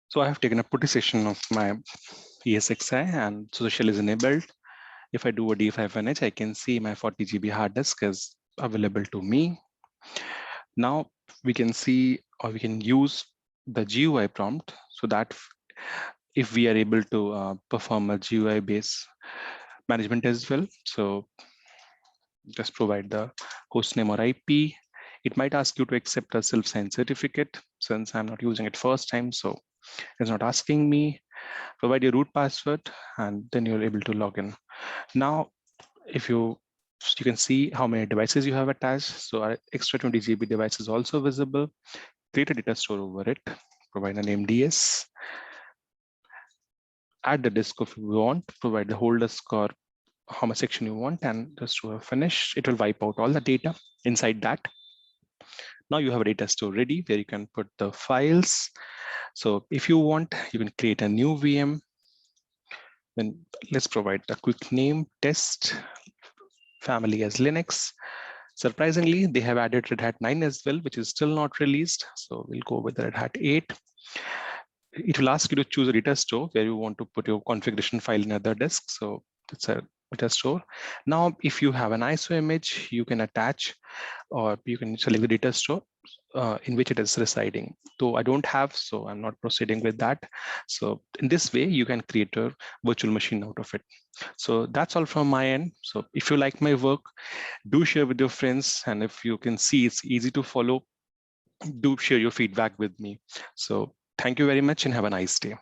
So I have taken a putty session of my Esxi and so the shell is enabled. If I do a D5NH, I can see my 40 GB hard disk is available to me. Now we can see or we can use the GUI prompt so that if we are able to perform a GUI based management as well. So just provide the host name or IP. It might ask you to accept a self-signed certificate. Since I'm not using it first time, so it's not asking me. Provide your root password, and then you're able to log in. Now, if you can see how many devices you have attached. So our extra 20 GB device is also visible. Create a data store over it. Provide a name DS. Add the disk if you want. Provide the whole disk or how much section you want, and just to finish, it will wipe out all the data inside that. Now you have a data store ready where you can put the files. So if you want, you can create a new VM. Then let's provide a quick name, test, family as Linux. Surprisingly, they have added Red Hat 9 as well, which is still not released. So we'll go with the Red Hat 8. It will ask you to choose a data store where you want to put your configuration file in other disk. So it's a data store. Now, if you have an ISO image, you can attach or you can select the data store in which it is residing. Though I don't have, so I'm not proceeding with that. So in this way, you can create a virtual machine out of it. So that's all from my end. So if you like my work, do share with your friends. And if you can see it's easy to follow, do share your feedback with me. So thank you very much and have a nice day.